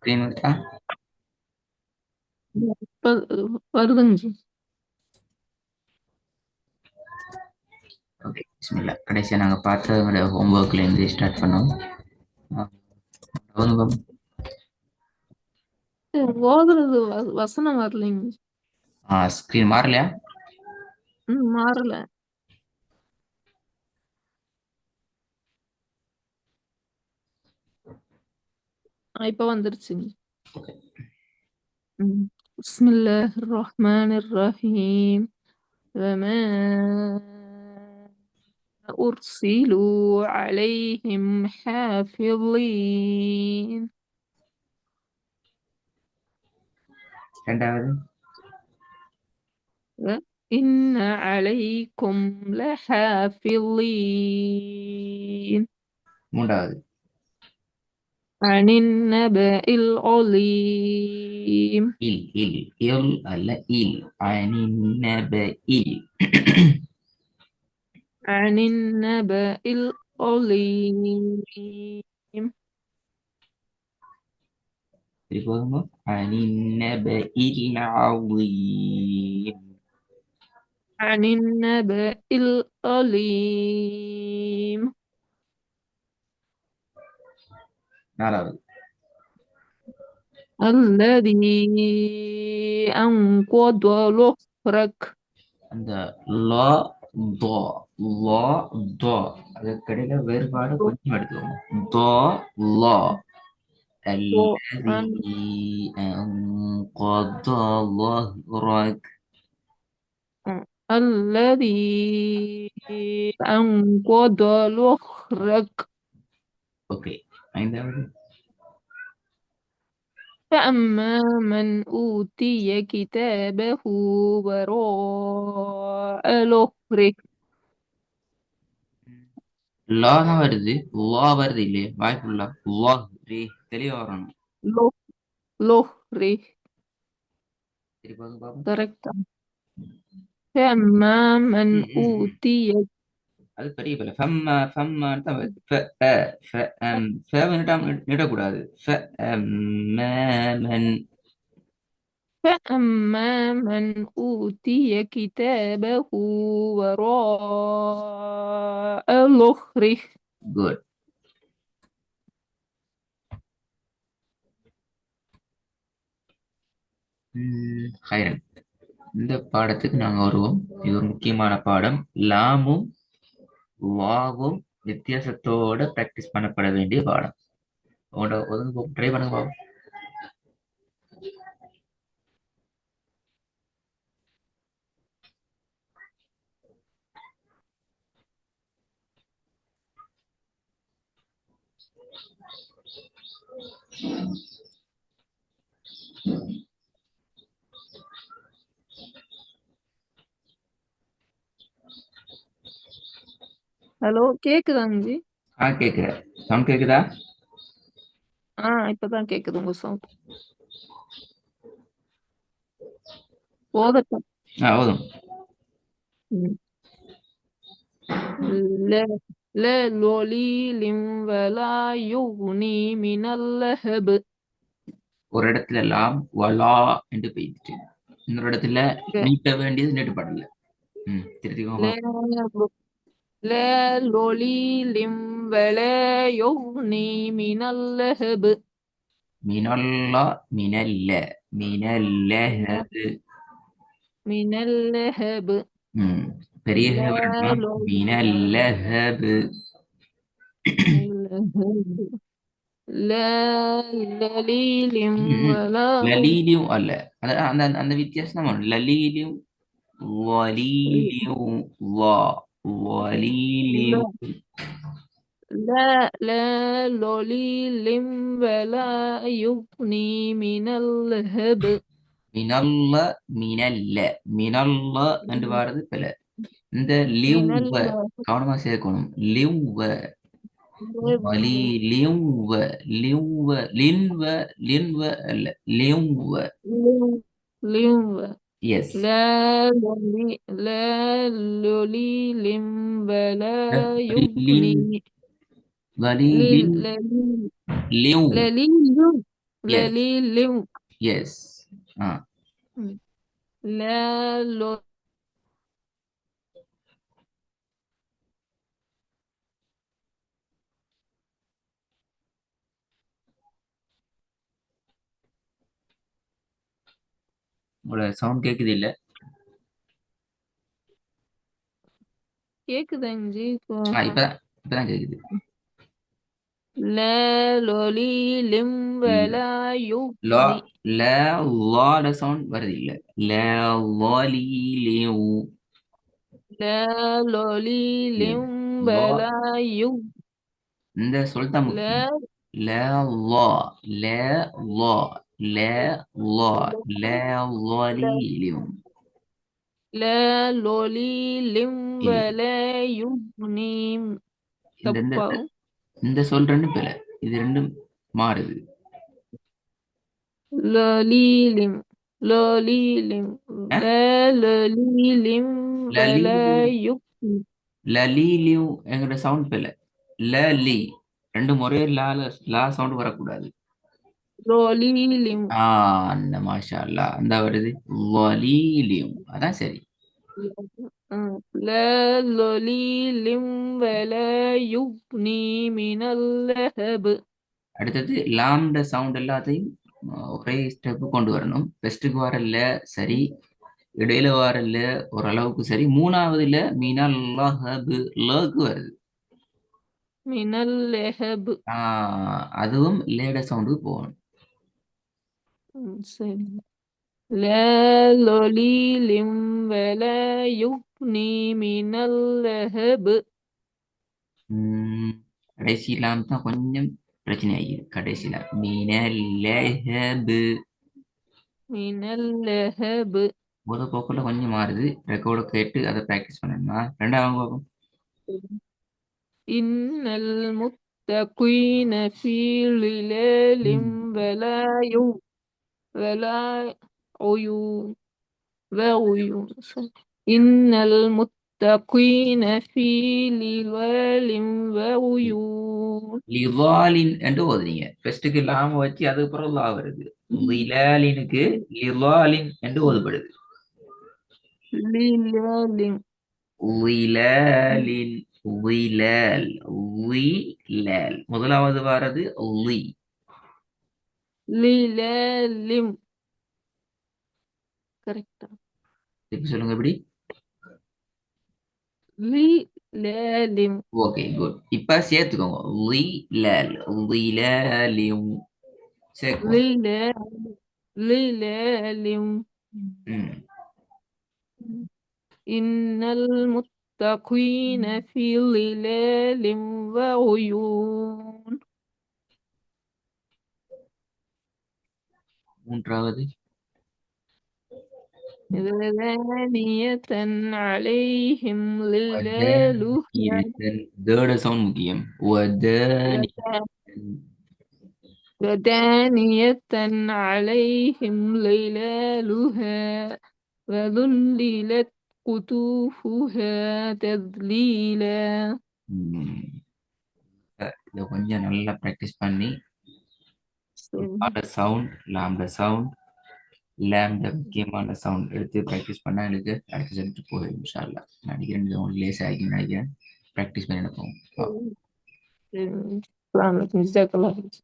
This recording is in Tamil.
ஸ்க்ரீன் இருக்கா? வருதுங்க ஜி. ஓகே, பிஸ்மில்லா. கடைசியா நாங்க பார்த்ததோட ஹோம்ஒர்க்ல இருந்து ஸ்டார்ட் பண்ணோம். அவங்க ஓதுறது வசனம் வரலைங்க. ஸ்க்ரீன் மாறலையா? மாறல. இப்ப வந்துருச்சுங்க. பிஸ்மில்லாஹிர் ரஹ்மானிர் ரஹீம். وما أرسلوا عليهم حافظين. ரெண்டாவது إن عليكم لحافظين. மூன்றாவது عن النبأ العظيم. இல் இல் இல் அல்ல இல் அனிநப இல். عن النبأ العظيم. திருப்பி அனிநப இல் அலீம். عن النبأ العظيم. நாலாவது الذي أنقض ظهرك. அந்த லா தோ லா தோ அதுக்கடையில வேறுபாடு கொஞ்சம் எடுத்துக்கோங்க. தோ லா عن الذي أنقض ظهرك. الذي أنقض ظهرك. ஓகே, ஐந்தாவது فأما من أوتي كتابه وراء ظهره. லா தான் வருது, லா வருது இல்லையே வாய்ப்புள்ளா. லா ரே தெளிவா வரணும். ظهره. திருப்பி பாப்போம். correct. فأما من أوتي. அது பெரிய பிள்ளை. ஃபம்மா ஃபம்மான்னு தான் வருது. ஃப அ ஃப ஃபேவை நீட்டக்கூடாது. ஃப மன். فأما من أوتي كتابه وراء ظهره. குட். ஹைரன். இந்த பாடத்துக்கு நாங்க வருவோம். இது ஒரு முக்கியமான பாடம். லாமும் வாவும் வித்தியாசத்தோட பிராக்டிஸ் பண்ணப்பட வேண்டிய பாடம். உங்களோட ஒதுங்க ட்ரை பண்ணுங்க பாப்போம். ஹலோ, கேக்குதாங்க ஜி? கேக்குற சவுண்ட் கேக்குதா? இப்பதான் கேக்குது உங்க சவுண்ட். போதட்டும். போதும். ம். لا لا ظليل ولا يغني من اللهب. ஒரு இடத்துல லாம் வலா என்று பெய்துட்டு, இன்னொரு இடத்துல நீட்ட வேண்டியது நீட்டப்படல. திருத்திக்கோங்க. لا لا ظليل ولا يغني من اللهب. மினல்லா மினல்ல மினல்லஹது. من اللهب. பெரிய لا வரணும். மினல்லஹது. اللهب. لا ظليل ولا லலீலியும் அல்ல. அந்த அந்த வித்தியாசம் தான். லலீலியும் வலீலியும் வா لا வலீலியும். لا ظليل ولا يغني من اللهب. மினல்ல மினல்ல மினல்ல என்று வாரது பில. இந்த من லிவ் கவனமா சேர்க்கணும். லிவ் வலி اللهب. லிவ் லிவ் லின்வ லின்வ அல்ல லிவ். لم எஸ். لا ظليل ولا லின் يغني. வலி லின் لليل. லிவ். لليل எஸ் லலி லிம் எஸ். ஆ ல லோ உங்களோட சவுண்ட் கேக்குது இல்ல? கேக்குதாங்க இப்போ இப்பதான் இப்பதான் கேக்குது. ல லொலி லிம் இல்ல. வலா லா யுக்னி ல லாட சவுண்ட் வருது இல்ல. ல லாலி லியூ. ல லொலி எஸ். லிம் லா வலா யுக் இந்த சொல் தான் முக்கியம். ல ல லா ல லா ல லா ல லாலி லியூ. ல லொலி லிம் இல்ல. வலா யுக்னி இந்த இந்த தப்பா இந்த சொல் ரெண்டும் பிழை. இது ரெண்டும் மாறுது. லொலி லிம் லொலி லிம் அஹ்? ல லொலி லிம் லலி வலா யுக்னி லலி லியூ என்கிற சவுண்ட் பிழை. ல லி ரெண்டும் ஒரே லா சவுண்ட் வரக்கூடாது. லொலி லிம் அந்த மாஷா அல்லா அந்த வருது. வலீலியும் அதான் சரி. لا ظليل ولا يغني من اللهب அடுத்தது லாம்ட சவுண்ட் எல்லாத்தையும் ஒரே ஸ்டெப்பு கொண்டு வரணும். ஃபர்ஸ்ட்டுக்கு வரல சரி, இடையில வரல ஓரளவுக்கு சரி, மூணாவதுல மீனல்லாஹபு லேக்கு வருது. من اللهب அதுவும் லேட சவுண்டு போகணும். لا ظليل ولا يغني من اللهب கடைசி லாம் தான் கொஞ்சம் பிரச்சனை ஆகிது. கடைசியில மீனல்லஹபு من اللهب முத போக்குல கொஞ்சம் மாறுது. ரெக்கார்டை கேட்டு அதை ப்ராக்டிஸ் பண்ணணுமா? ரெண்டாவது பார்ப்போம். إن المتقين في ظلال ولا عيون وعيون إن المتقين في ظلال وعيون லிவாலின் என்று ஓதுறீங்க. ஃபர்ஸ்ட்டுக்கு லாம வச்சு அதுக்கப்புறம் லா வருது. லிலாலினுக்கு லிலாலின் என்று ஓதுபடுது. ظلال லிலாலின் லிலால் லிலால் முதலாவது வாரது லி. ظلال கரெக்டா இப்ப சொல்லுங்க எப்படி? ظلال ஓகே குட். இப்ப சேர்த்துக்கோங்க. லிலால் லிலாலியும் சேர்க்கணும். ظلال ظلال ம். إن المتقين في ظلال وعيون மூன்றாவது ذانية عليهم ظلالها தேர்ட் சவுண்ட் முக்கியம். ودانية عليهم ظلالها وذللت قطوفها تذليلا இதை கொஞ்சம் நல்லா ப்ராக்டிஸ் பண்ணி சவுண்ட் லாம்ட சவுண்ட் லேம்ட முக்கியமான சவுண்ட் எடுத்து ப்ராக்டிஸ் பண்ணா எனக்கு அடுத்த சப்ஜெக்ட் போயிடும் இன்ஷா அல்லாஹ். நினைக்கிறேன் இது உங்களுக்கு லேஸ் ஆகிக்கும் நினைக்கிறேன். ப்ராக்டிஸ் பண்ணி நடப்போம். جزاك الله خير